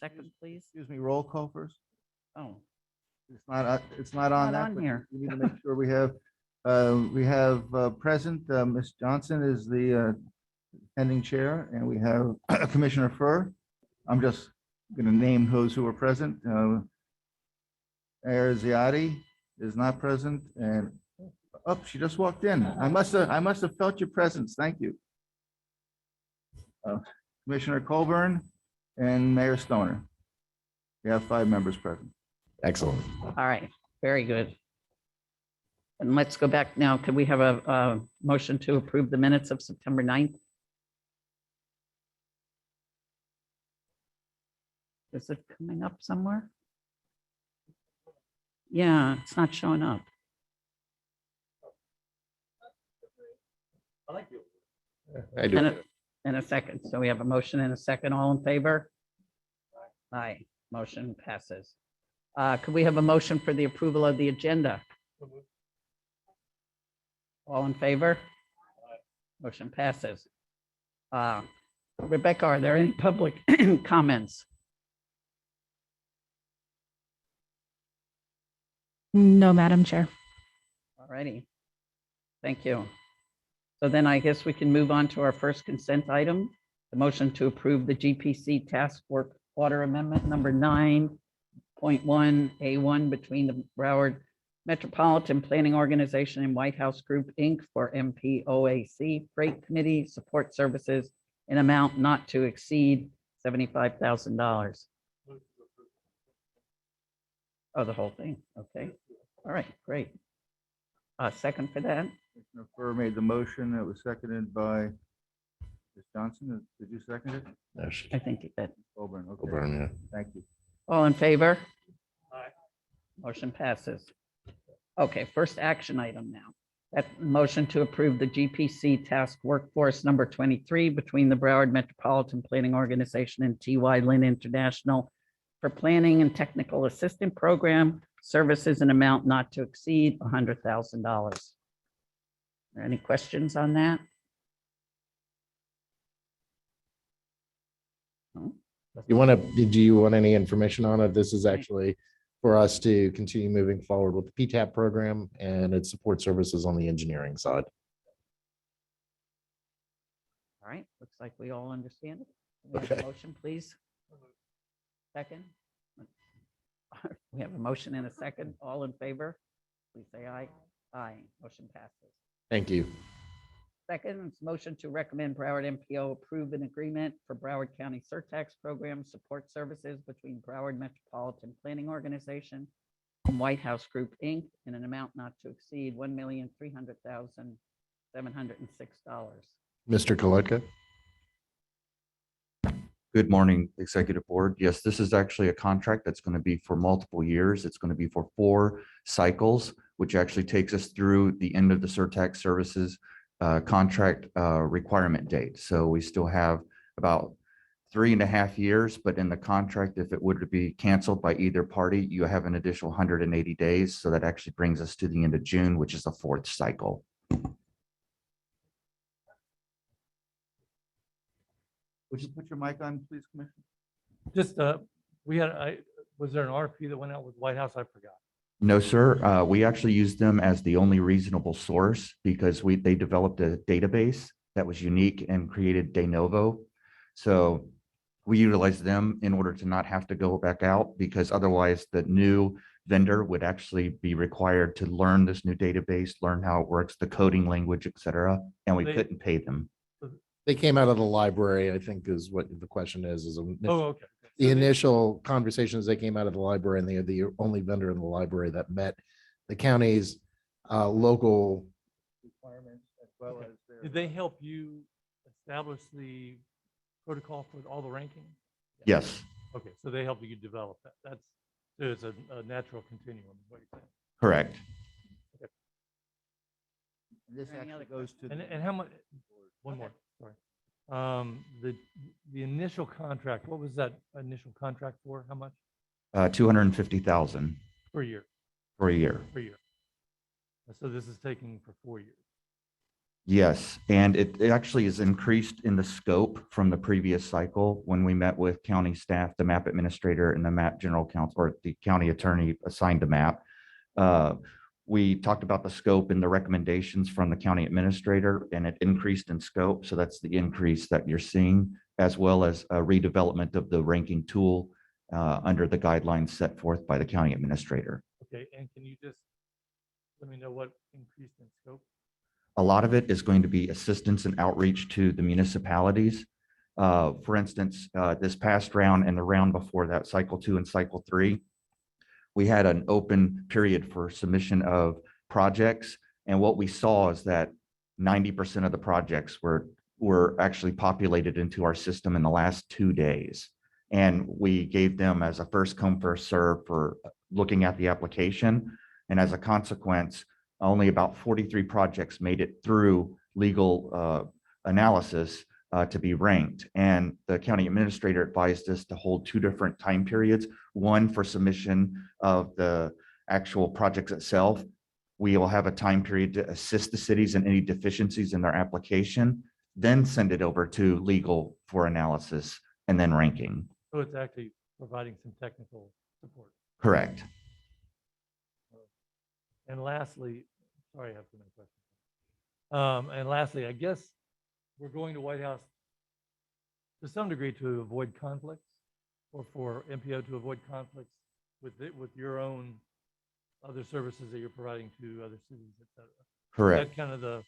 Second, please. Excuse me, roll call first. Oh, It's not on Not that. on but here. We need to make sure we have present, Ms. Johnson is the pending chair, and we have Commissioner Furr. I'm just going to name those who are present. Mayor Ziotti is not present, and she just walked in. I must have felt your presence. Thank you. Commissioner Colburn and Mayor Stoner. We have 5 members present. Excellent. all right, very good. And let's go back now. Could we have a motion to approve the minutes of September 9th? Is it coming up somewhere? Yeah, it's not showing up. I do. In a second. So we have a motion and a second. All in favor? Aye, motion passes. Could we have a motion for the approval of the agenda? All in favor? Motion passes. Rebecca, are there any public comments? No, Madam Chair. All righty. Thank you. So then I guess we can move on to our first consent item, the motion to approve the GPC Task Force Order Amendment number 9.1A1 between the Broward Metropolitan Planning Organization and White House Group, Inc. for MPOAC Freight Committee Support Services in amount not to exceed $75,000. Oh, the whole thing. Okay. All right, great. Second for that. Commissioner Furr made the motion. It was seconded by Ms. Johnson. Did you second it? I think that, Colburn. Okay. Colburn, yeah. Thank you. all in favor? Aye. Motion passes. Okay, first action item now. That motion to approve the GPC Task Workforce number 23 between the Broward Metropolitan Planning Organization and TY Lynn International for planning and technical assistant program services in amount not to exceed $100,000. Are there any questions on that? No? Do you want any information on it? This is actually for us to continue moving forward with the PTAP program and its support services on the engineering side. All right, looks like we all understand it. We have a Okay. motion, please. Second. We have a motion and a second. All in favor, please say aye. Aye, motion passes. Thank you. Second, is motion to recommend Broward MPO approve an agreement for Broward County Surtax Program Support Services between Broward Metropolitan Planning Organization and White House Group, Inc. in an amount not to exceed $1,300,706. Mr. Kolotka? Good morning, Executive Board. Yes, this is actually a contract that's going to be for multiple years. It's going to be for 4 cycles, which actually takes us through the end of the surtax services contract requirement date. So we still have about 3.5 years, but in the contract, if it were to be canceled by either party, you have an additional 180 days. So that actually brings us to the end of June, which is the 4th cycle. Would you put your mic on, please, Commissioner? Just, was there an RFP that went out with White House? I forgot. No, sir. We actually used them as the only reasonable source because they developed a database that was unique and created de novo. So we utilized them in order to not have to go back out, because otherwise the new vendor would actually be required to learn this new database, learn how it works, the coding language, et cetera, and we couldn't pay them. They came out of the library, I think is what the question is. Oh, okay. The initial conversations, they came out of the library, and they are the only vendor in the library that met the county's local Requirements as well as their. Did they help you establish the protocol for all the ranking? Yes, Okay, so they helped you develop that. So it's a natural continuum, is what you're saying. correct. This Any other actually goes to. And how much, one more, sorry. The initial contract, what was that initial contract for? How much? 250,000 Per year, for a year. per year. So this is taking for 4 years. Yes, and it actually is increased in the scope from the previous cycle when we met with county staff, the map administrator and the map general counsel, or the county attorney assigned to map. We talked about the scope and the recommendations from the county administrator, and it increased in scope. So that's the increase that you're seeing, as well as a redevelopment of the ranking tool under the guidelines set forth by the county administrator. Okay, and can you just let me know what increased in scope? A lot of it is going to be assistance and outreach to the municipalities. For instance, this past round and the round before that, cycle 2 and cycle 3, we had an open period for submission of projects. And what we saw is that 90% of the projects were actually populated into our system in the last 2 days. And we gave them as a first come, first serve for looking at the application. And as a consequence, only about 43 projects made it through legal analysis to be ranked. And the county administrator advised us to hold 2 different time periods, one for submission of the actual projects itself. We will have a time period to assist the cities in any deficiencies in their application, then send it over to legal for analysis and then ranking. So it's actually providing some technical support. Correct. And lastly, sorry, I have so many questions. And lastly, I guess we're going to White House to some degree to avoid conflicts, or for MPO to avoid conflicts with your own other services that you're providing to other cities, et cetera. Correct. Is that kind of the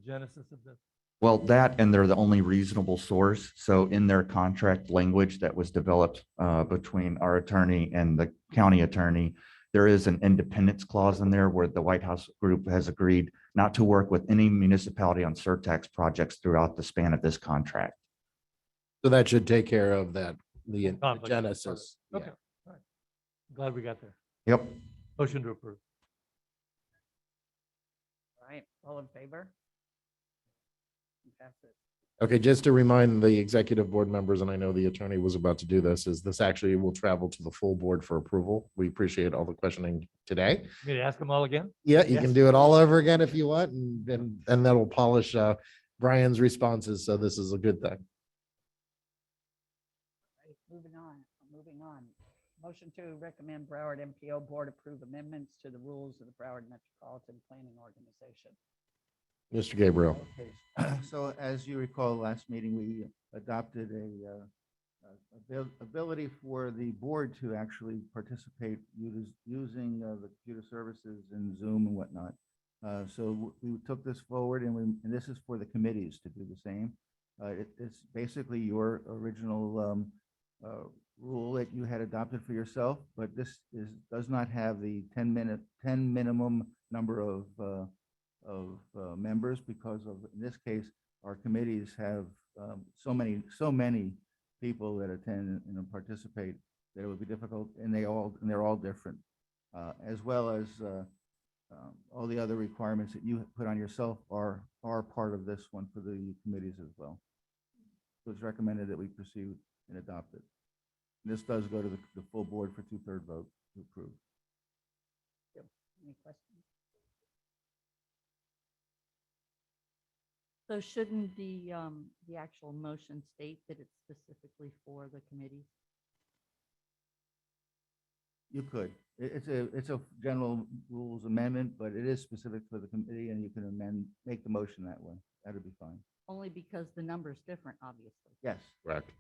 genesis of this? Well, that, and they're the only reasonable source. So in their contract language that was developed between our attorney and the county attorney, there is an independence clause in there where the White House group has agreed not to work with any municipality on surtax projects throughout the span of this contract. So that should take care of that, the Conflict. genesis. Yeah. Okay, all right. Glad we got there. Yep. Motion to approve. All right, all in favor? Passes. Okay, just to remind the executive board members, and I know the attorney was about to do this, is this actually will travel to the full board for approval. We appreciate all the questioning today. Me to ask them all again? Yeah, you Yes. can do it all over again if you want, and that'll polish Brian's responses. So this is a good thing. Right, moving on. Motion to recommend Broward MPO Board approve amendments to the rules of the Broward Metropolitan Planning Organization. Mr. Gabriel. Okay, so as you recall, last meeting, we adopted ability for the board to actually participate using the computer services and Zoom and whatnot. So we took this forward, and this is for the committees to do the same. It's basically your original rule that you had adopted for yourself, but this does not have the 10 minimum number of members, because of, in this case, our committees have so many people that attend and participate that it would be difficult, and they're all different, as well as all the other requirements that you put on yourself are part of this one for the committees as well. So it's recommended that we proceed and adopt it. And this does go to the full board for 2/3 vote to approve. Any questions? So shouldn't the actual motion state that it's specifically for the committee? You could. It's a general rules amendment, but it is specific for the committee, and you can make the motion that way. That'd be fine. Only because the number's different, obviously. Yes. Correct.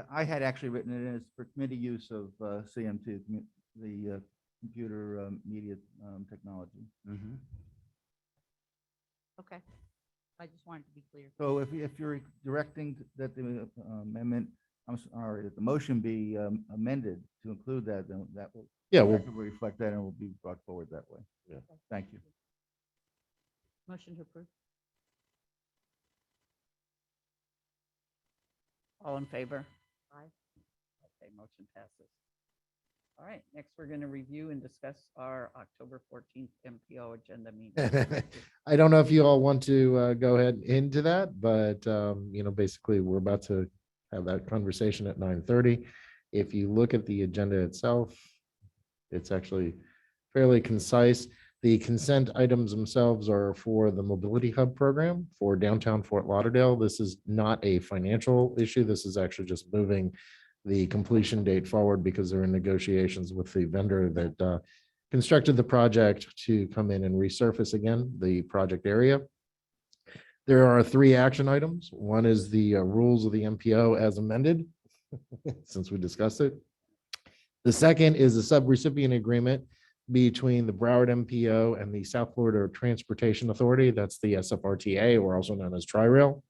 I had actually written it in as for committee use of CMT, the computer media technology. Okay. I just wanted to be clear. So if you're directing that the amendment, I'm sorry, that the motion be amended to include that, then that will Yeah, well, reflect that and will be brought forward that way. Yeah. Thank you. Motion to approve. All in favor? Aye. Okay, motion passes. All right, next we're going to review and discuss our October 14th MPO agenda meeting. I don't know if you all want to go ahead into that, but basically we're about to have that conversation at 9:30. If you look at the agenda itself, it's actually fairly concise. The consent items themselves are for the Mobility Hub program for downtown Fort Lauderdale. This is not a financial issue. This is actually just moving the completion date forward because they're in negotiations with the vendor that constructed the project to come in and resurface again the project area. There are 3 action items. One is the rules of the MPO as amended, since we discussed it. The second is a subrecipient agreement between the Broward MPO and the South Florida Transportation Authority. That's the SFRTA, or also known as Tri-Rail.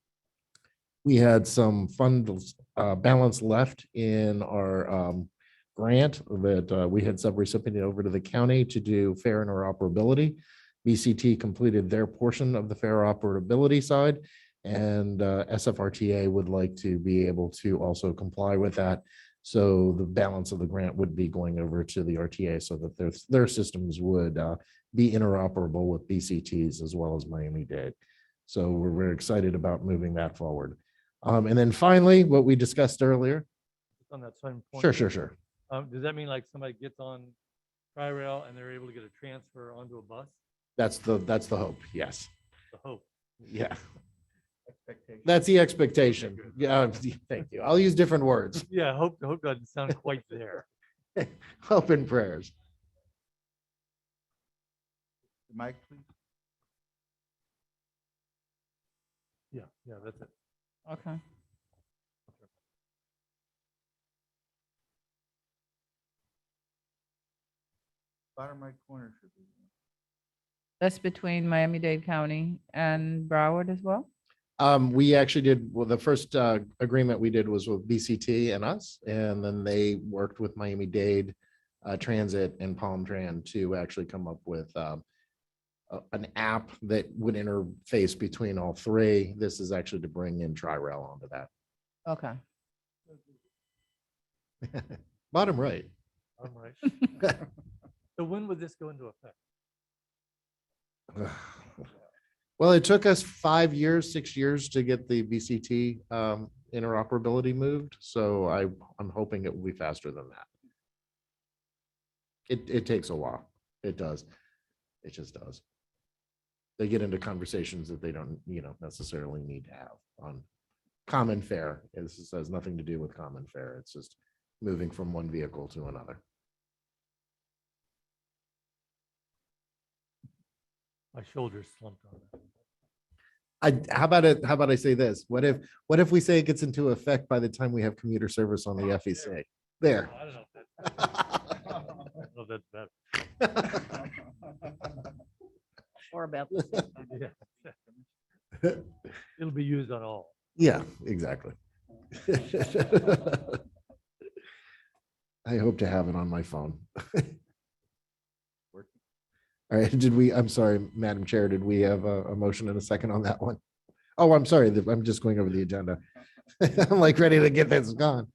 We had some fund balance left in our grant that we had subrecipiented over to the county to do fare interoperability. BCT completed their portion of the fare operability side, and SFRTA would like to be able to also comply with that. So the balance of the grant would be going over to the RTA so that their systems would be interoperable with BCTs as well as Miami-Dade. So we're very excited about moving that forward. And then finally, what we discussed earlier. On that same point. Sure. Does that mean like somebody gets on Tri-Rail and they're able to get a transfer onto a bus? That's the hope. Yes. The hope. Yeah. Expectation. That's the expectation. Yeah. Thank you. I'll use different words. Yeah, hope doesn't sound quite there. Hope and prayers. Mike, please. Yeah, that's it. Okay. Bottom right corner should be. That's between Miami-Dade County and Broward as well? We actually did, well, the first agreement we did was with BCT and us, and then they worked with Miami-Dade Transit and Palm Tran to actually come up with an app that would interface between all 3. This is actually to bring in Tri-Rail onto that. Okay. Bottom right. I'm right. So when would this go into effect? Well, it took us 5 years, 6 years to get the BCT interoperability moved. So I'm hoping it will be faster than that. It takes a while. It does. It just does. They get into conversations that they don't, necessarily need to have on common fare. This has nothing to do with common fare. It's just moving from one vehicle to another. My shoulders slumped on that. How about I say this? What if we say it gets into effect by the time we have commuter service on the FEC? There. I don't know if that's better. Or about Yeah. It'll be used on all. Yeah, exactly. I hope to have it on my phone. All right, I'm sorry, Madam Chair, did we have a motion and a second on that one? Oh, I'm sorry, I'm just going over the agenda. I'm like ready to get this gone.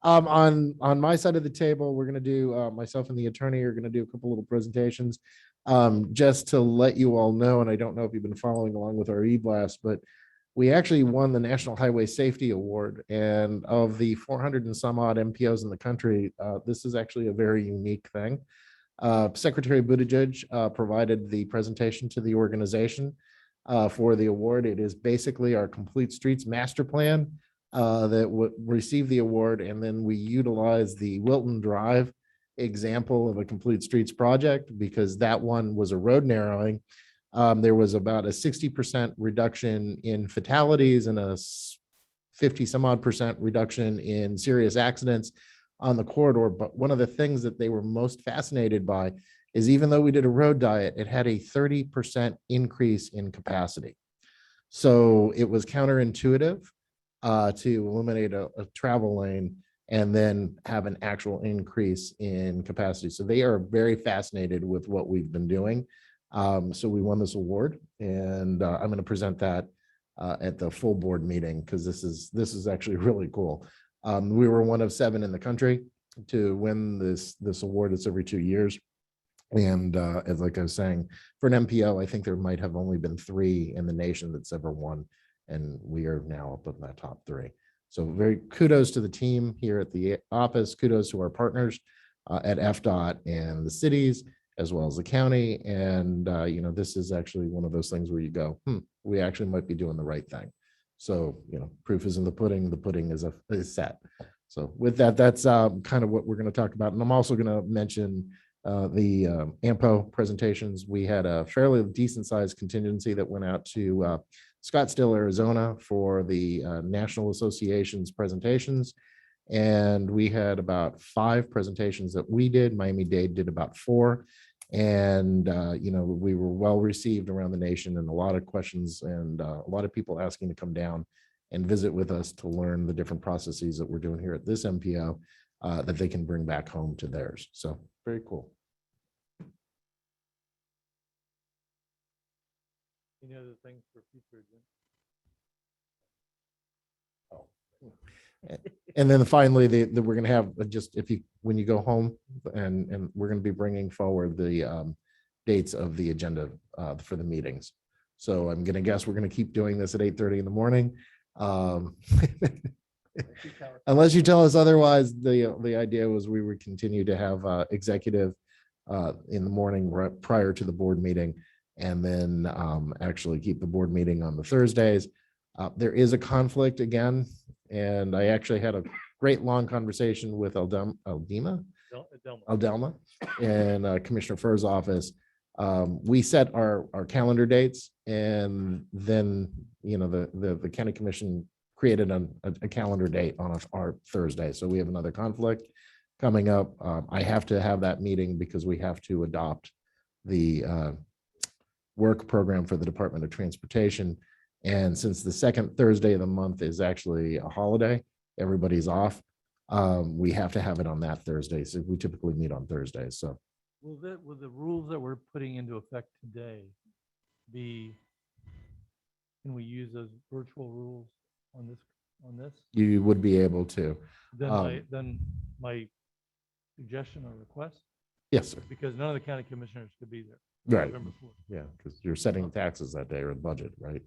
On my side of the table, we're gonna do, myself and the attorney are gonna do a couple little presentations. Just to let you all know, and I don't know if you've been following along with our e-blast, but we actually won the National Highway Safety Award. And of the 400 and some odd MPOs in the country, this is actually a very unique thing. Secretary Buttigieg provided the presentation to the organization for the award. It is basically our Complete Streets Master Plan that would receive the award, and then we utilize the Wilton Drive example of a Complete Streets project because that one was a road narrowing. There was about a 60% reduction in fatalities and a 50 some odd percent reduction in serious accidents on the corridor. But one of the things that they were most fascinated by is even though we did a road diet, it had a 30% increase in capacity. So it was counterintuitive to eliminate a travel lane and then have an actual increase in capacity. So they are very fascinated with what we've been doing. So we won this award, and I'm going to present that at the full board meeting because this is actually really cool. We were one of 7 in the country to win this award. It's every 2 years. And as like I was saying, for an MPO, I think there might have only been 3 in the nation that's ever won. And we are now up in that top 3. So very kudos to the team here at the office. Kudos to our partners at FDOT and the cities as well as the county. And, this is actually one of those things where you go, we actually might be doing the right thing. So, proof is in the pudding is set. So with that, that's kind of what we're going to talk about. And I'm also going to mention the AMPO presentations. We had a fairly decent sized contingency that went out to Scottsdale, Arizona for the National Association's presentations. And we had about 5 presentations that we did. Miami-Dade did about 4. And, we were well received around the nation, and a lot of questions and a lot of people asking to come down and visit with us to learn the different processes that we're doing here at this MPO that they can bring back home to theirs. So very cool. Any other things for future agenda? And then finally, we're going to have when you go home, and we're going to be bringing forward the dates of the agenda for the meetings. So I'm going to guess we're going to keep doing this at 8:30 in the morning. Unless you tell us otherwise, the idea was we would continue to have executive in the morning prior to the board meeting, and then actually keep the board meeting on the Thursdays. There is a conflict again, and I actually had a great long conversation with Aldelma and Commissioner Furr's office. We set our calendar dates, and then the county commission created a calendar date on our Thursday. So we have another conflict coming up. I have to have that meeting because we have to adopt the work program for the Department of Transportation. And since the second Thursday of the month is actually a holiday, everybody's off. We have to have it on that Thursday. So we typically meet on Thursdays. So Will the rules that we're putting into effect today can we use those virtual rules on this? you would be able to. Then my suggestion or request, Yes, sir. because none of the county commissioners could be there. Right. November 4th. Yeah, because you're setting taxes that day or the budget, right?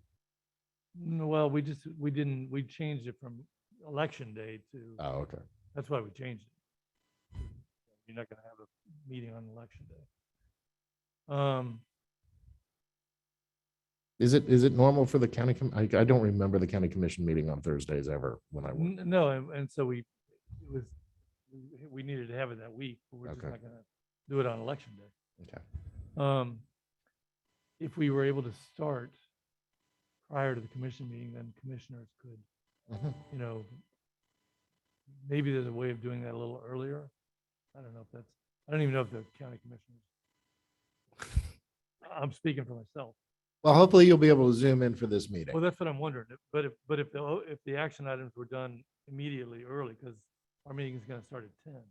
No, well, we changed it from election day to, Oh, okay. that's why we changed it. You're not gonna have a meeting on election day. Is it normal for the county? I don't remember the county commission meeting on Thursdays ever when I went. No, and so we needed to have it that week, but we're just Okay. not gonna do it on election day. Okay. If we were able to start prior to the commission meeting, then commissioners could, Mhm. Maybe there's a way of doing that a little earlier. I don't know if I don't even know if the county commissioners. I'm speaking for myself. Well, hopefully you'll be able to zoom in for this meeting. Well, that's what I'm wondering. But if the action items were done immediately early, because our meeting is going to start at 10.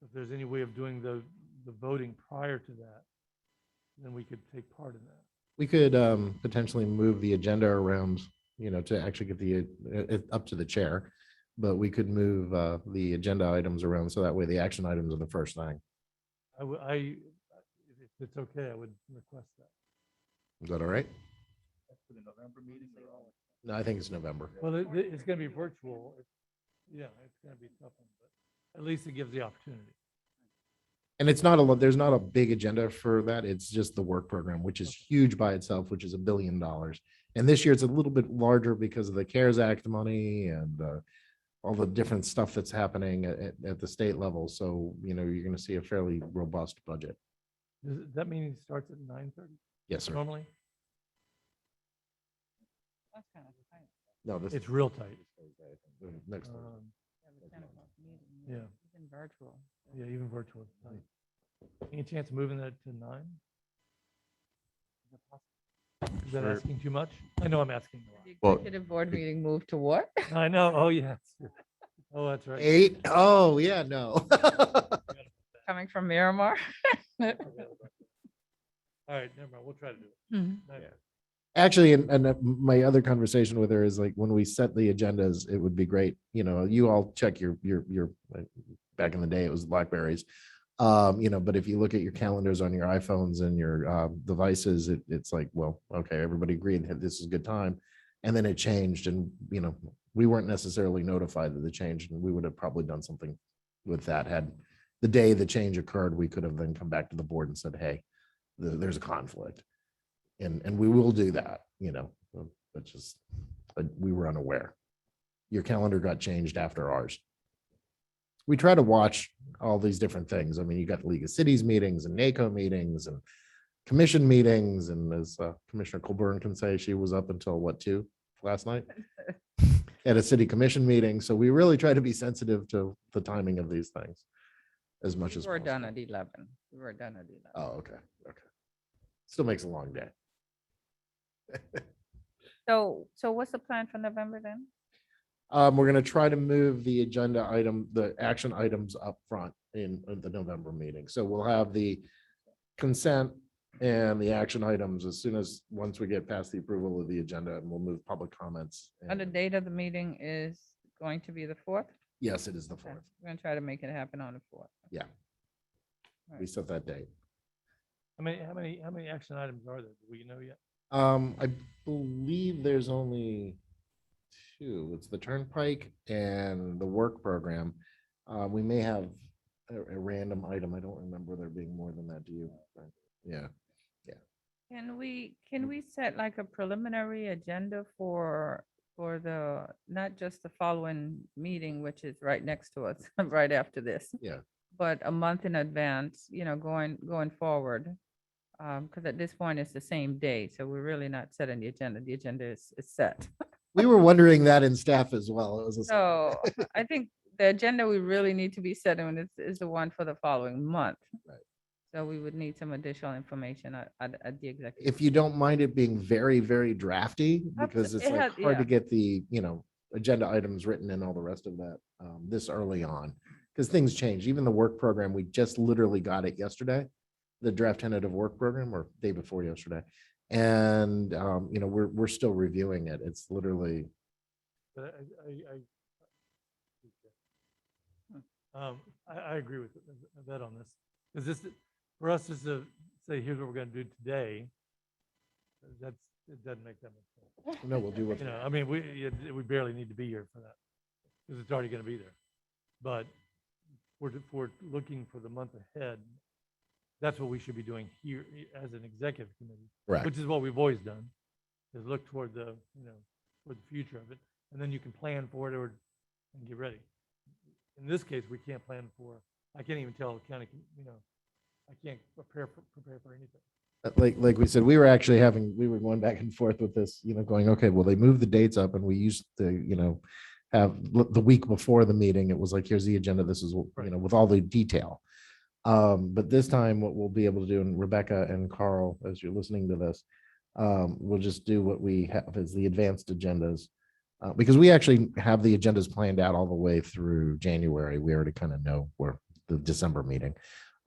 If there's any way of doing the voting prior to that, then we could take part in that. We could potentially move the agenda around, to actually get it up to the chair, but we could move the agenda items around so that way the action items are the first thing. If it's okay, I would request that. Is that all right? For the November meeting or all? No, I think it's November. Well, it's going to be virtual. Yeah, it's going to be tough, but at least it gives the opportunity. And it's not there's not a big agenda for that. It's just the work program, which is huge by itself, which is $1 billion. And this year it's a little bit larger because of the CARES Act money and all the different stuff that's happening at the state level. So, you're going to see a fairly robust budget. Does that meeting starts at 9:30 Yes, sir. normally? That's kind of tight. No, this It's real tight. next. Thursday. Um, Yeah, the 10 o'clock meeting, Yeah. Even virtual. Yeah, even virtual. is tight. Any chance of moving that to 9? Is that Sure. asking too much? I know I'm asking a lot. The Well- executive board meeting moved to what? I know. Oh, yes. Oh, that's right. 8? Oh, yeah, no. Coming from Miramar? All right, never mind. We'll try to do it. Hmm. Nine- Actually, and my other conversation with her is like, when we set the agendas, it would be great, you all check your back in the day, it was Blackberries. But if you look at your calendars on your iPhones and your devices, it's like, well, okay, everybody agreed that this is a good time. And then it changed, and, we weren't necessarily notified of the change, and we would have probably done something with that had the day the change occurred, we could have then come back to the board and said, hey, there's a conflict. And we will do that, but just, we were unaware. Your calendar got changed after ours. We try to watch all these different things. I mean, you got League of Cities meetings and NACO meetings and commission meetings. And as Commissioner Colburn can say, she was up until what, 2 last night at a city commission meeting. So we really try to be sensitive to the timing of these things as much as We were done possible. at 11. We were done at 11. Oh, okay. Okay. Still makes a long day. So what's the plan for November then? We're gonna try to move the agenda item, the action items up front in the November meeting. So we'll have the consent and the action items as soon as, once we get past the approval of the agenda, and we'll move public comments. And the and- date of the meeting is going to be the 4th? Yes, it is the Okay, 4th. We're gonna try to make it happen on the 4th. Yeah. Right. We set that date. How many action items are there? Do we know yet? I believe there's only 2. It's the Turnpike and the work program. We may have a random item. I don't remember there being more than that. Do you? Yeah. Can we set like a preliminary agenda for the, not just the following meeting, which is right next to us, right after this? Yeah. But a month in advance, going forward. Because at this point, it's the same day, so we're really not setting the agenda. The agenda is set. We were wondering that in staff as well. It was a- So I think the agenda we really need to be setting is the one for the following month. Right. So we would need some additional information at the executive. if you don't mind it being very, very drafty, because it's It like has- hard to yeah. get the, agenda items written and all the rest of that this early on. Because things change. Even the work program, we just literally got it yesterday, the draft tentative work program, or day before yesterday. And, we're still reviewing it. It's literally, But I agree with that on this. Because this, for us just to say, here's what we're gonna do today, it doesn't make that much sense. we'll do what. I mean, we barely need to be here for that, because it's already gonna be there. But if we're looking for the month ahead, that's what we should be doing here as an executive committee, Correct. which is what we've always done, is look toward the future of it, and then you can plan for it and get ready. In this case, we can't plan for, I can't even tell the county, I can't prepare for anything. Like we said, we were actually we were going back and forth with this, going, okay, well, they moved the dates up and we used to, have the week before the meeting, it was like, here's the agenda. This is, with all the detail. But this time what we'll be able to do, and Rebecca and Carl, as you're listening to this, we'll just do what we have as the advanced agendas. Because we actually have the agendas planned out all the way through January. We already kind of know where the December meeting.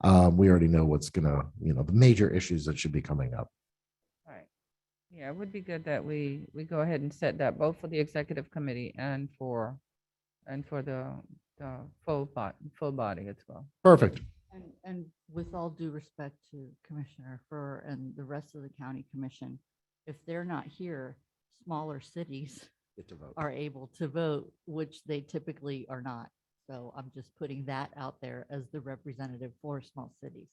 We already know what's gonna, the major issues that should be coming up. Right. Yeah, it would be good that we go ahead and set that both for the executive committee and for the full body as well. Perfect. And with all due respect to Commissioner Furr and the rest of the county commission, if they're not here, smaller cities Get to vote. are able to vote, which they typically are not. So I'm just putting that out there as the representative for small cities.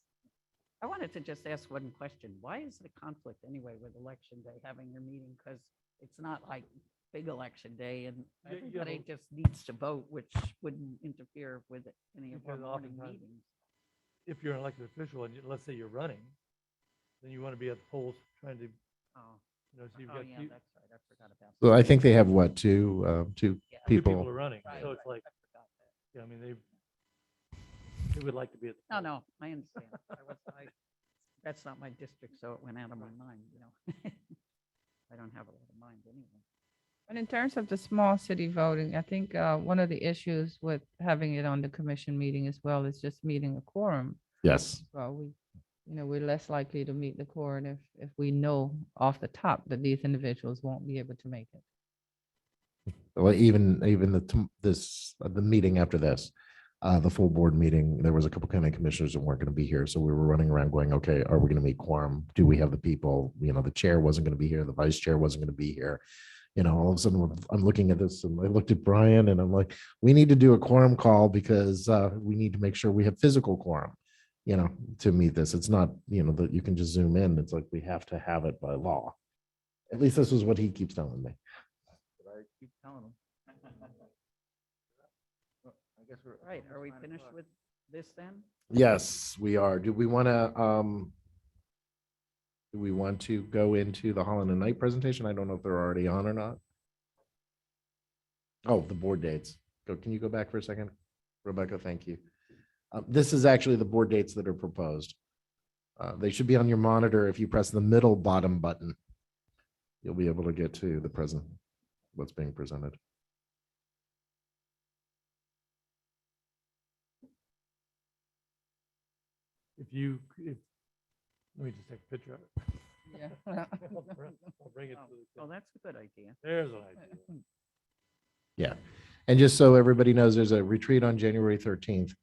I wanted to just ask one question. Why is it a conflict anyway with election day, having your meeting? Because it's not like big election day and Yeah, yeah, everybody but- just needs to vote, which wouldn't interfere with any of our Because morning oftentimes- meetings. If you're an elected official and let's say you're running, then you want to be at the polls trying to, Oh, so you've oh, got yeah, two that's right. I forgot about So that. I think they have what, two Yeah. people people. are running. Right, So it's right, like, I forgot that. yeah, I mean, they would like to be at the. No, polls. no, I understand. That's not my district, so it went out of my mind, I don't have a lot of mind anyway. And in terms of the small city voting, I think one of the issues with having it on the commission meeting as well is just meeting a quorum. Yes. Well, we're less likely to meet the quorum if we know off the top that these individuals won't be able to make it. Well, even the meeting after this, the full board meeting, there was a couple county commissioners that weren't going to be here. So we were running around going, okay, are we going to meet quorum? Do we have the people? The chair wasn't going to be here. The vice chair wasn't going to be here. all of a sudden I'm looking at this and I looked at Brian and I'm like, we need to do a quorum call because we need to make sure we have physical quorum, to meet this. It's not, that you can just zoom in. It's like we have to have it by law. At least this is what he keeps telling me. But I keep telling them. Well, I guess we're. Right, are we finished with this then? Yes, we are. Do we want to go into the Holland and Knight presentation? I don't know if they're already on or not. Oh, the board dates. Can you go back for a second? Rebecca, thank you. This is actually the board dates that are proposed. They should be on your monitor. If you press the middle bottom button, you'll be able to get to the present, what's being presented. Let me just take a picture of it. Yeah. I'll bring it to the. Oh, that's a good idea. There's an idea. Yeah. And just so everybody knows, there's a retreat on January 13th.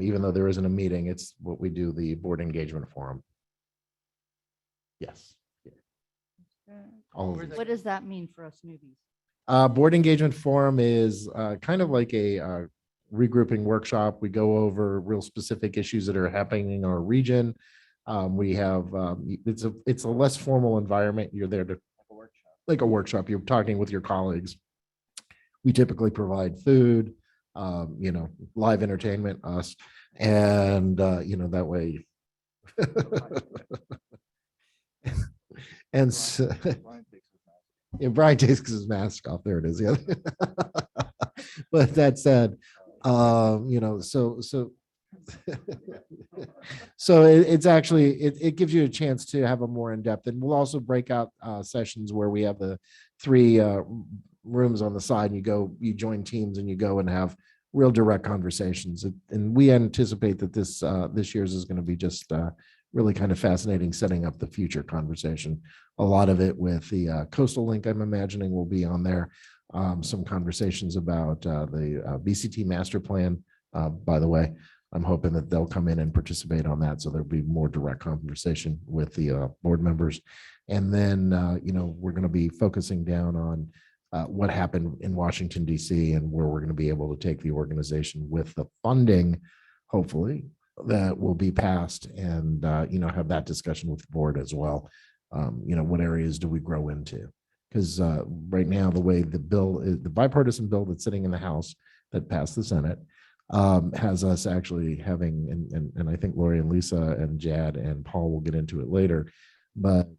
Even though there isn't a meeting, it's what we do, the board engagement forum. Yes. All of these. What does that mean for us newbies? Board engagement forum is kind of like a regrouping workshop. We go over real specific issues that are happening in our region. We have it's a less formal environment. You're there to like a workshop. You're talking with your colleagues. We typically provide food, live entertainment, us, and that way. And so, yeah, Brian takes his mask off. There it is. Yeah. But that said, so it's actually, it gives you a chance to have a more in-depth, and we'll also break out sessions where we have the 3 rooms on the side, and you join teams and you go and have real direct conversations. And we anticipate that this year's is going to be just really kind of fascinating, setting up the future conversation. A lot of it with the coastal link, I'm imagining, will be on there. Some conversations about the BCT master plan. By the way, I'm hoping that they'll come in and participate on that, so there'll be more direct conversation with the board members. And then, we're going to be focusing down on what happened in Washington, D.C., and where we're going to be able to take the organization with the funding, hopefully, that will be passed, and, have that discussion with the board as well. What areas do we grow into? Because right now, the way the bill is, the bipartisan bill that's sitting in the House that passed the Senate, has us actually having, and I think Lori and Lisa and Jad and Paul will get into it later, but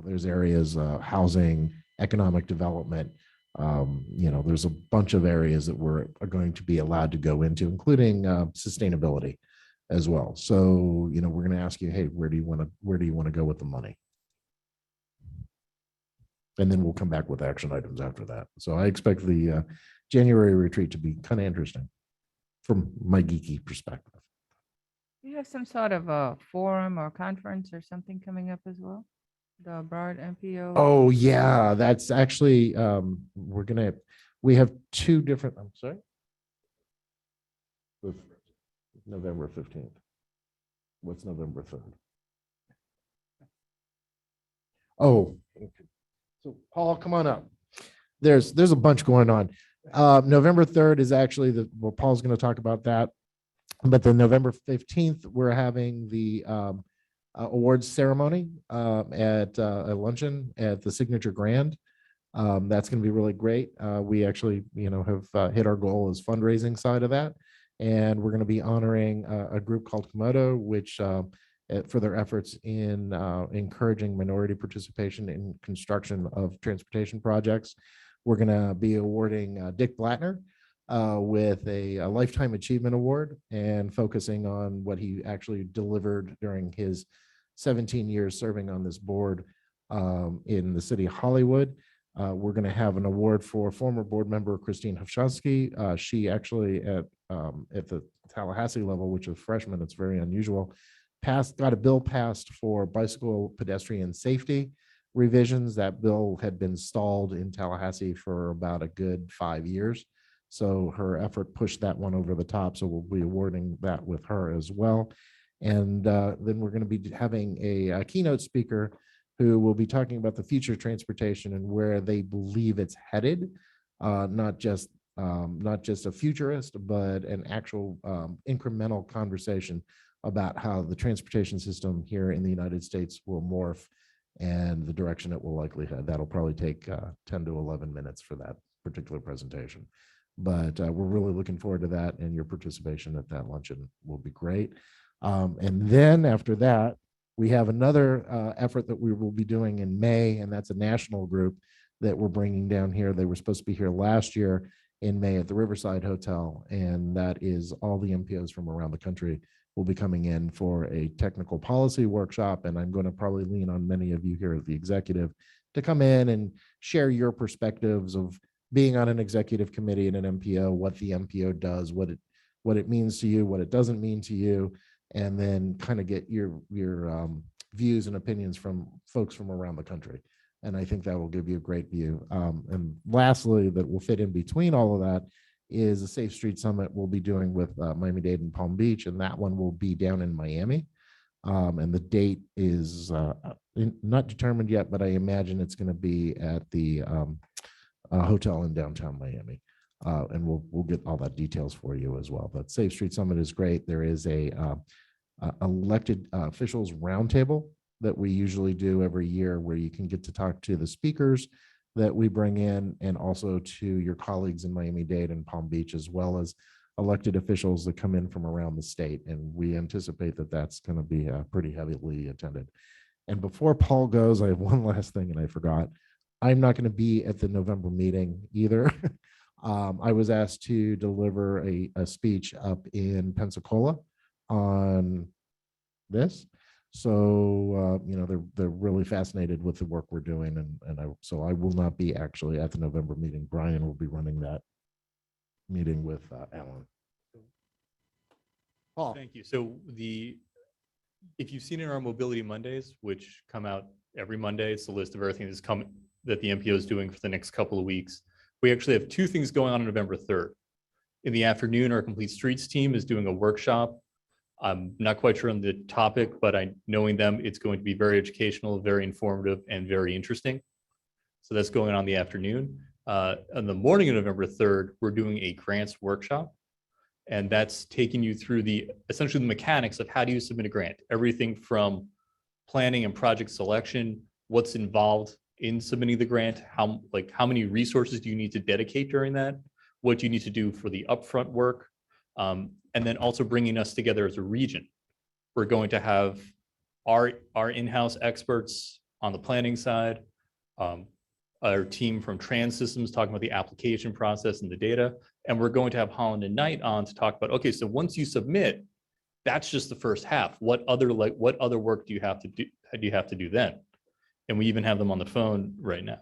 there's areas, housing, economic development, there's a bunch of areas that we're going to be allowed to go into, including sustainability as well. So, we're going to ask you, hey, where do you want to go with the money? And then we'll come back with action items after that. So I expect the January retreat to be kind of interesting from my geeky perspective. You have some sort of a forum or conference or something coming up as well? The Broward MPO? Oh yeah, that's actually, we have 2 different, I'm sorry? November 15th. What's November 3rd? Oh, so Paul, come on up. There's a bunch going on. November 3rd is actually Paul's going to talk about that. But then November 15th, we're having the awards ceremony at a luncheon at the Signature Grand. That's going to be really great. We actually, have hit our goal as fundraising side of that. And we're going to be honoring a group called Komodo, which for their efforts in encouraging minority participation in construction of transportation projects. We're going to be awarding Dick Blattner with a Lifetime Achievement Award, and focusing on what he actually delivered during his 17 years serving on this board in the city of Hollywood. We're going to have an award for former board member Christine Hofshansky. She actually at the Tallahassee level, which is freshman, it's very unusual, got a bill passed for bicycle pedestrian safety revisions. That bill had been stalled in Tallahassee for about a good 5 years. So her effort pushed that one over the top. So we'll be awarding that with her as well. And then we're going to be having a keynote speaker who will be talking about the future of transportation and where they believe it's headed. Not just a futurist, but an actual incremental conversation about how the transportation system here in the United States will morph and the direction it will likely head. That'll probably take 10 to 11 minutes for that particular presentation. But we're really looking forward to that, and your participation at that luncheon will be great. And then after that, we have another effort that we will be doing in May, and that's a national group that we're bringing down here. They were supposed to be here last year in May at the Riverside Hotel, and that is all the MPOs from around the country will be coming in for a technical policy workshop. And I'm going to probably lean on many of you here at the executive to come in and share your perspectives of being on an executive committee in an MPO, what the MPO does, what it means to you, what it doesn't mean to you, and then kind of get your views and opinions from folks from around the country. And I think that will give you a great view. And lastly, that will fit in between all of that is a Safe Street Summit we'll be doing with Miami-Dade and Palm Beach, and that one will be down in Miami. And the date is not determined yet, but I imagine it's going to be at the hotel in downtown Miami. And we'll get all that details for you as well. But Safe Street Summit is great. There is a elected officials roundtable that we usually do every year, where you can get to talk to the speakers that we bring in, and also to your colleagues in Miami-Dade and Palm Beach, as well as elected officials that come in from around the state. And we anticipate that that's going to be pretty heavily attended. And before Paul goes, I have one last thing, and I forgot. I'm not going to be at the November meeting either. I was asked to deliver a speech up in Pensacola on this. So, they're really fascinated with the work we're doing. So I will not be actually at the November meeting. Brian will be running that meeting with Alan. Paul. Thank you. So if you've seen in our Mobility Mondays, which come out every Monday, it's the list of everything that the MPO is doing for the next couple of weeks. We actually have two things going on November 3rd. In the afternoon, our Complete Streets team is doing a workshop. I'm not quite sure on the topic, but knowing them, it's going to be very educational, very informative, and very interesting. So that's going on in the afternoon. On the morning of November 3rd, we're doing a grants workshop. And that's taking you through essentially the mechanics of how do you submit a grant. Everything from planning and project selection, what's involved in submitting the grant, how many resources do you need to dedicate during that, what do you need to do for the upfront work, and then also bringing us together as a region. We're going to have our in-house experts on the planning side, our team from Trans Systems talking about the application process and the data, and we're going to have Holland and Knight on to talk about, okay, so once you submit, that's just the first half. What other work do you have to do? Do you have to do then? And we even have them on the phone right now.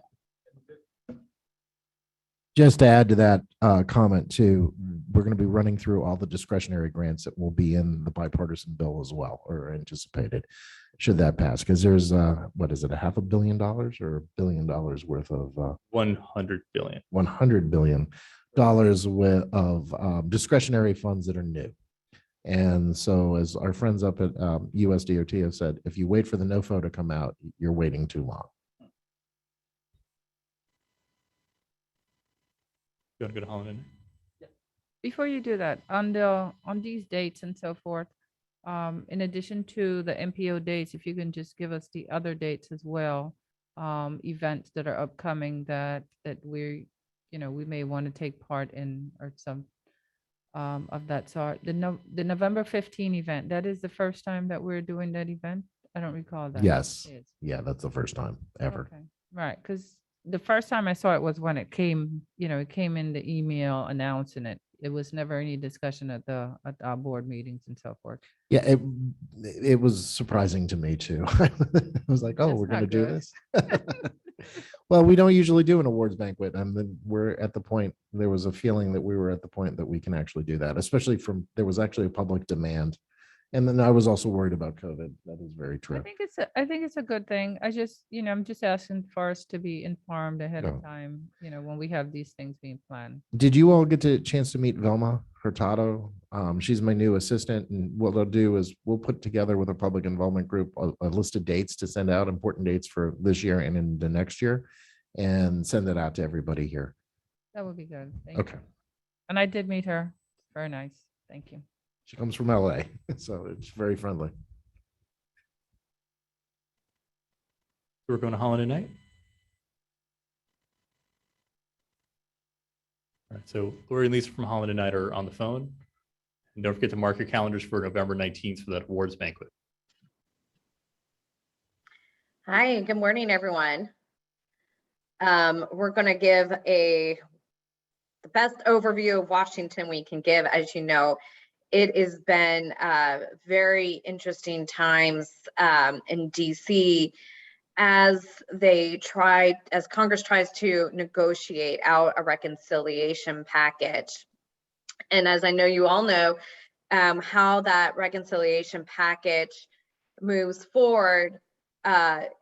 Just to add to that comment too, we're going to be running through all the discretionary grants that will be in the bipartisan bill as well, or anticipated, should that pass. Because there's, what is it, $500 million or $1 billion worth of 100 billion. $100 billion of discretionary funds that are new. And so as our friends up at USDOT have said, if you wait for the NOFO to come out, you're waiting too long. You want to go to Holland? Before you do that, on these dates and so forth, in addition to the MPO dates, if you can just give us the other dates as well, events that are upcoming that we may want to take part in, or some of that sort. The November 15 event, that is the first time that we're doing that event? I don't recall that. Yes. It is. Yeah, that's the first time ever. Okay. Right, because the first time I saw it was when it came in the email announcing it. It was never any discussion at our board meetings and so forth. Yeah, it was surprising to me too. I was like, oh, That's we're going to not do good. this. Well, we don't usually do an awards banquet, and then we're at the point, there was a feeling that we were at the point that we can actually do that, especially there was actually a public demand And then I was also worried about COVID. That is very true. I think it's a good thing. I just, I'm just asking for us to be informed ahead No. of time, when we have these things being planned. Did you all get a chance to meet Velma Hurtado? She's my new assistant, and what they'll do is we'll put together with a public involvement group a list of dates to send out, important dates for this year and in the next year, and send it out to everybody here. That would be good. Thank you. Okay. And I did meet her. Very nice. Thank you. She comes from LA, so it's very friendly. We're going to Holland and Knight. All right, so Lori and Lisa from Holland and Knight are on the phone. And don't forget to mark your calendars for November 19th for that awards banquet. Hi, good morning, everyone. We're going to give the best overview of Washington we can give. As you know, it has been very interesting times in DC as Congress tries to negotiate out a reconciliation package. And as I know you all know, how that reconciliation package moves forward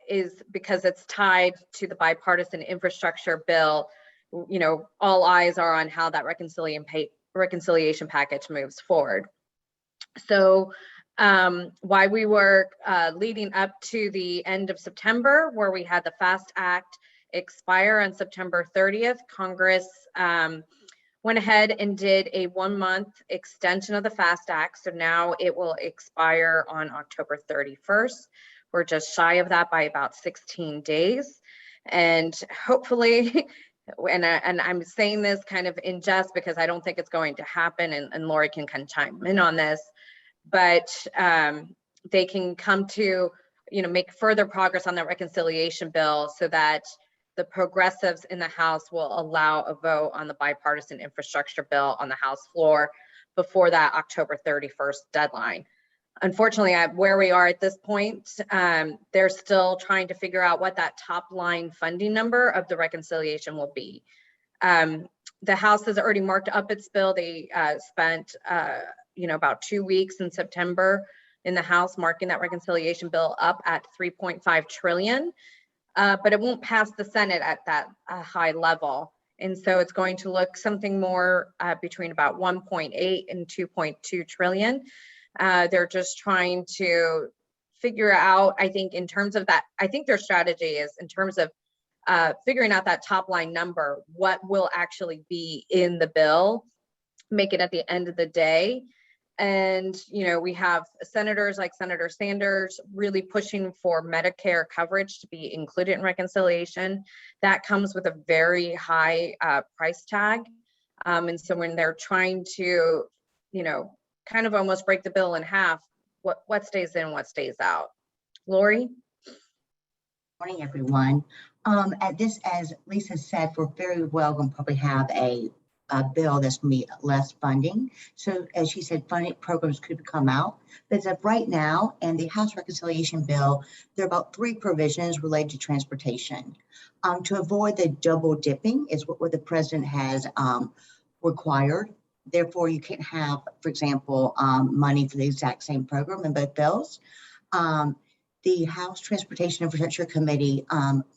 is because it's tied to the bipartisan infrastructure bill. All eyes are on how that reconciliation package moves forward. So while we were leading up to the end of September, where we had the FAST Act expire on September 30th, Congress went ahead and did a 1-month extension of the FAST Act. So now it will expire on October 31st. We're just shy of that by about 16 days. And hopefully, and I'm saying this kind of in jest because I don't think it's going to happen, and Lori can kind of chime in on this, but they can come to, make further progress on that reconciliation bill so that the progressives in the House will allow a vote on the bipartisan infrastructure bill on the House floor before that October 31st deadline. Unfortunately, where we are at this point, they're still trying to figure out what that top line funding number of the reconciliation will be. The House has already marked up its bill. They spent, about 2 weeks in September in the House marking that reconciliation bill up at $3.5 trillion, but it won't pass the Senate at that high level. And so it's going to look something more between about 1.8 and 2.2 trillion. They're just trying to figure out, I think, in terms of that, I think their strategy is in terms of figuring out that top line number, what will actually be in the bill, make it at the end of the day. And, we have senators like Senator Sanders really pushing for Medicare coverage to be included in reconciliation. That comes with a very high price tag. And so when they're trying to, kind of almost break the bill in half, what stays in, what stays out? Lori? Morning, everyone. As Lisa said, we're very well going to probably have a bill that's going to be less funding. So as she said, funding programs could come out. But as of right now, and the House Reconciliation Bill, there are about 3 provisions related to transportation. To avoid the double dipping is what the president has required. Therefore, you can't have, for example, money for the exact same program in both bills. The House Transportation Infrastructure Committee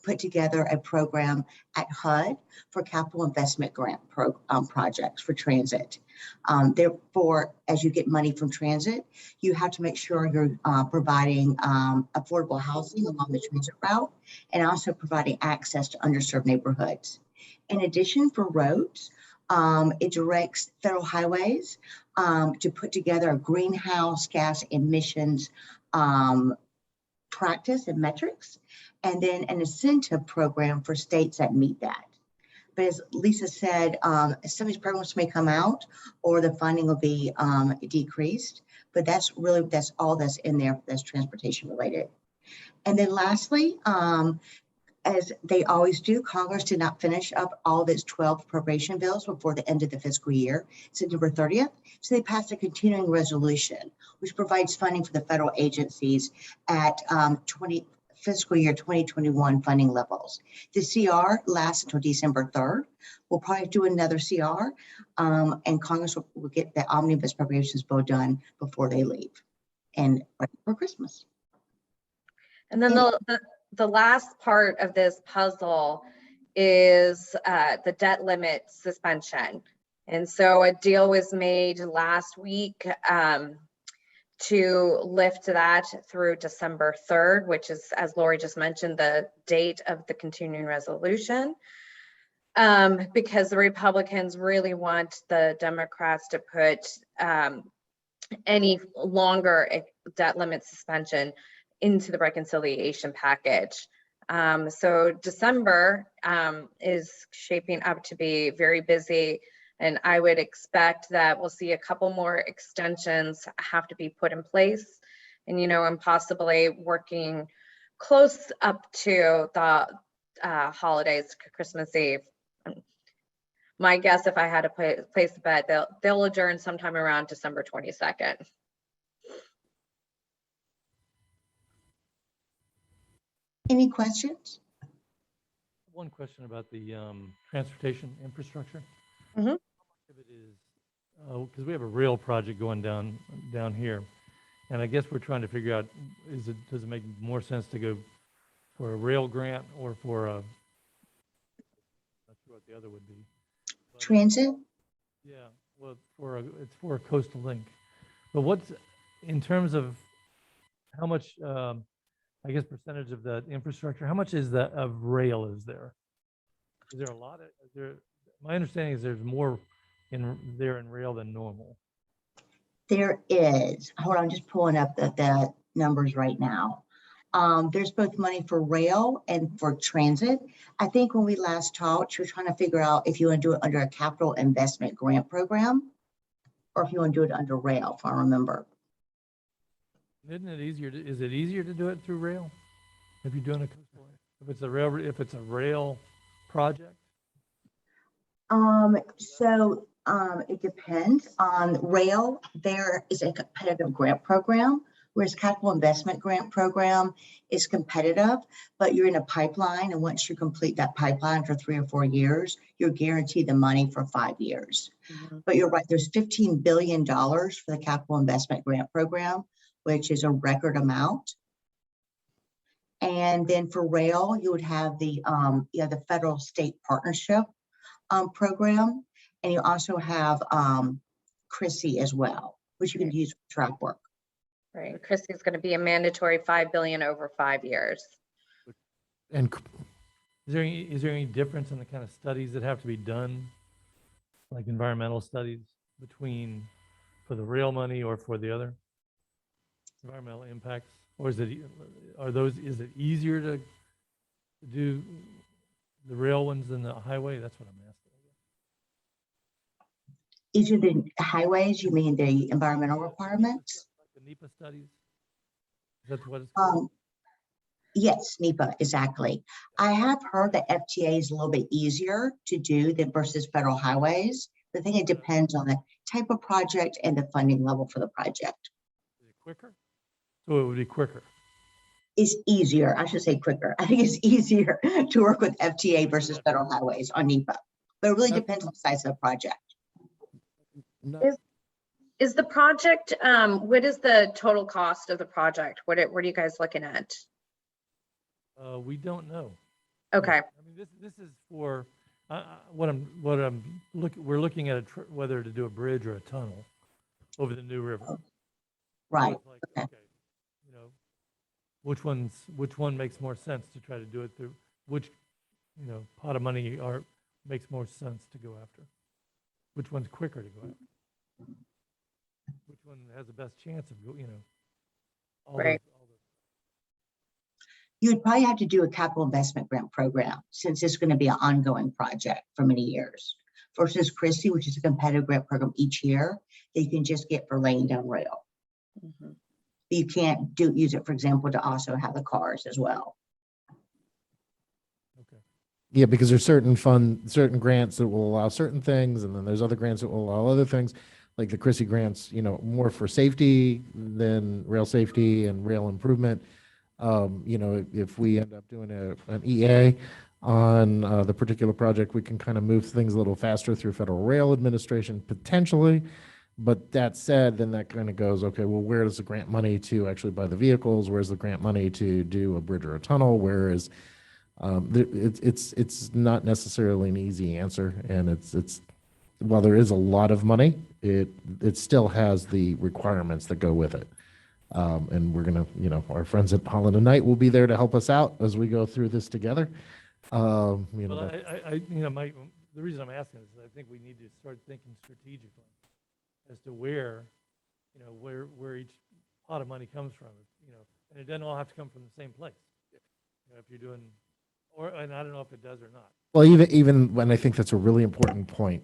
put together a program at HUD for capital investment grant projects for transit. Therefore, as you get money from transit, you have to make sure you're providing affordable housing along the transit route and also providing access to underserved neighborhoods. In addition, for roads, it directs federal highways to put together a greenhouse gas emissions practice and metrics, and then an incentive program for states that meet that. But as Lisa said, some of these programs may come out or the funding will be decreased, but that's all that's in there that's transportation related. And then lastly, as they always do, Congress did not finish up all of its 12 appropriation bills before the end of the fiscal year, September 30th. So they passed a continuing resolution, which provides funding for the federal agencies at fiscal year 2021 funding levels. The CR lasts until December 3rd. We'll probably do another CR, and Congress will get the omnibus appropriations bill done before they leave. and right for Christmas. And then the last part of this puzzle is the debt limit suspension. And so a deal was made last week to lift that through December 3rd, which is, as Lori just mentioned, the date of the continuing resolution. Because the Republicans really want the Democrats to put any longer debt limit suspension into the reconciliation package. So December is shaping up to be very busy, and I would expect that we'll see a couple more extensions have to be put in place, and and possibly working close up to the holidays, Christmas Eve. My guess, if I had to place a bet, they'll adjourn sometime around December 22nd. Any questions? One question about the transportation infrastructure. Mhm. How much of it is, because we have a rail project going down here, and I guess we're trying to figure out, does it make more sense to go for a rail grant or for a, not sure what the other would be. But, Transit? yeah, well, it's for a coastal link. But what's, in terms of how much, I guess, percentage of the infrastructure, how much is that of rail is there? Is there a lot of, my understanding is there's more in rail than normal. There is. Hold on, I'm just pulling up the numbers right now. There's both money for rail and for transit. I think when we last talked, you were trying to figure out if you want to do it under a capital investment grant program or if you want to do it under rail, if I remember. Isn't it easier? Is it easier to do it through rail? If you're doing a coastal link? If it's a rail project? It depends on rail. There is a competitive grant program, whereas capital investment grant program is competitive, but you're in a pipeline. And once you complete that pipeline for 3 or 4 years, you're guaranteed the money for 5 years. Mm-hmm. But you're right, there's $15 billion for the capital investment grant program, which is a record amount. And then for rail, you would have the federal state partnership program. And you also have Chrissy as well, which you can use for track work. Right, Christie's going to be a mandatory $5 billion over 5 years. And Is there any difference in the kind of studies that have to be done, like environmental studies, between for the rail money or for the other environmental impacts? Or is it easier to do the rail ones than the highway? That's what I'm asking. Easier than highways, you mean the environmental requirements? The NEPA studies? Is that what it's called? Yes, NEPA, exactly. I have heard that FTA is a little bit easier to do than versus federal highways. I think it depends on the type of project and the funding level for the project. Is it quicker? So it would be quicker. It's easier, I should say quicker. I think it's easier to work with FTA versus federal highways on NEPA, but it really depends on the size of the project. Is the project, what is the total cost of the project? What are you guys looking at? We don't know. Okay. I mean, this is for we're looking at whether to do a bridge or a tunnel over the New River. Right. So it's like, okay, which one makes more sense to try to do it through? Which pot of money makes more sense to go after? Which one's quicker to go after? Which one has the best chance of all right. You would probably have to do a capital investment grant program since it's going to be an ongoing project for many years versus Christie, which is a competitive grant program each year that you can just get for laying down rail. Mm-hmm. You can't use it, for example, to also have the cars as well. Okay. yeah, because there's certain grants that will allow certain things, and then there's other grants that will allow other things, like the Chrissy grants, more for safety than rail safety and rail improvement. If we end up doing an EA on the particular project, we can kind of move things a little faster through Federal Rail Administration potentially. But that said, then that kind of goes, okay, well, where does the grant money to actually buy the vehicles? Where's the grant money to do a bridge or a tunnel? Where is, it's not necessarily an easy answer. And while there is a lot of money, it still has the requirements that go with it. And we're gonna, our friends at Holland and Knight will be there to help us out as we go through this together. Well, the reason I'm asking is I think we need to start thinking strategically as to where each pot of money comes from, and it doesn't all have to come from the same place. If you're doing, and I don't know if it does or not. Well, even when I think that's a really important point,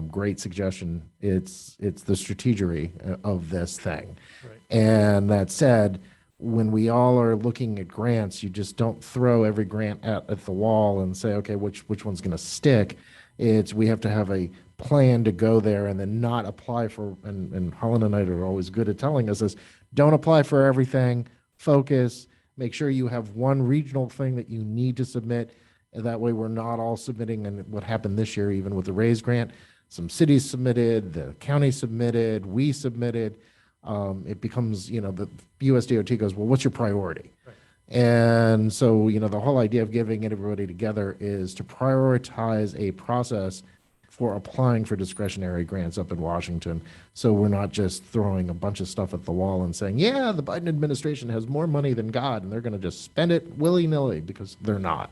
great suggestion. It's the strategery of this thing. Right. And that said, when we all are looking at grants, you just don't throw every grant at the wall and say, okay, which one's going to stick. We have to have a plan to go there and then not apply for, and Holland and Knight are always good at telling us this, don't apply for everything, focus, make sure you have one regional thing that you need to submit. And that way we're not all submitting, and what happened this year, even with the RAISE grant, some cities submitted, the county submitted, we submitted. It becomes, the USDOT goes, well, what's your priority? Right. And so, the whole idea of getting everybody together is to prioritize a process for applying for discretionary grants up in Washington. So we're not just throwing a bunch of stuff at the wall and saying, yeah, the Biden administration has more money than God, and they're going to just spend it willy-nilly, because they're not.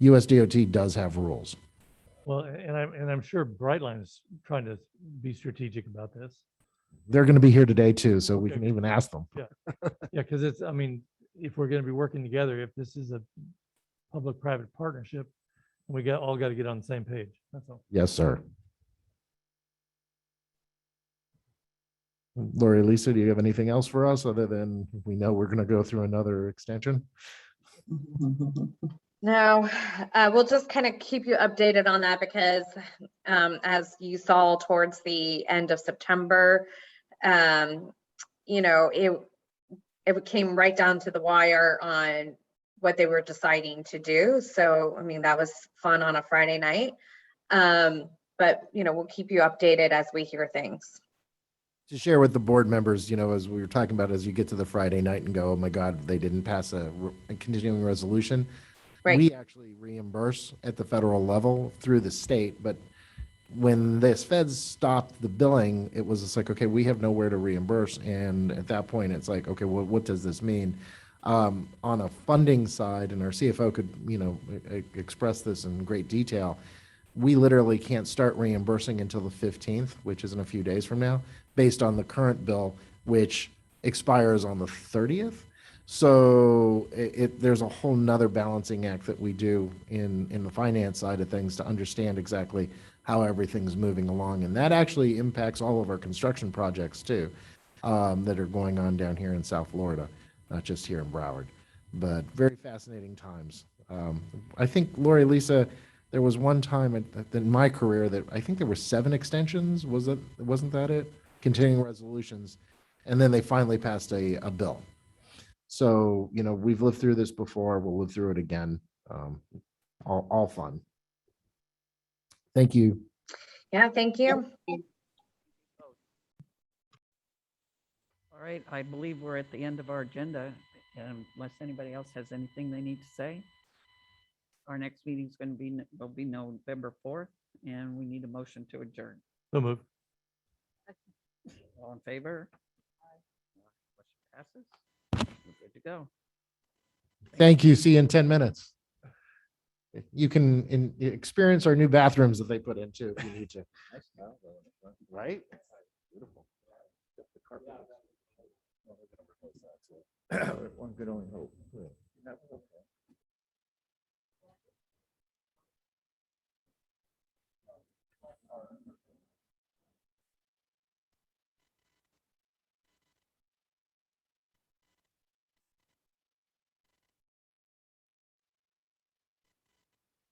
USDOT does have rules. Well, and I'm sure Brightline is trying to be strategic about this. They're going to be here today too, so we Okay. can even ask them. Yeah, because if we're going to be working together, if this is a public-private partnership, we all got to get on the same page. That's all. Yes, sir. Lori, Lisa, do you have anything else for us other than we know we're going to go through another extension? No, we'll just kind of keep you updated on that because as you saw towards the end of September, it came right down to the wire on what they were deciding to do. So, that was fun on a Friday night. But, we'll keep you updated as we hear things. To share with the board members, as we were talking about, as you get to the Friday night and go, oh my God, they didn't pass a continuing resolution. Right. We actually reimburse at the federal level through the state, but when this feds stopped the billing, it was just like, okay, we have nowhere to reimburse. And at that point, it's like, okay, well, what does this mean? On a funding side, and our CFO could, express this in great detail, we literally can't start reimbursing until the 15th, which is in a few days from now, based on the current bill, which expires on the 30th. So there's a whole nother balancing act that we do in the finance side of things to understand exactly how everything's moving along. And that actually impacts all of our construction projects too, that are going on down here in South Florida, not just here in Broward, but very fascinating times. I think, Lori, Lisa, there was one time in my career that I think there were 7 extensions. Wasn't that it? Continuing resolutions. And then they finally passed a bill. So, we've lived through this before. We'll live through it again. All fun. Thank you. Yeah, thank you. All right, I believe we're at the end of our agenda, unless anybody else has anything they need to say. Our next meeting is will be November 4th, and we need a motion to adjourn. So move. All in favor? Motion passes. We're good to go. Thank you. See you in 10 minutes. You can experience our new bathrooms that they put in too, if you need to. Right? Beautiful. One could only hope.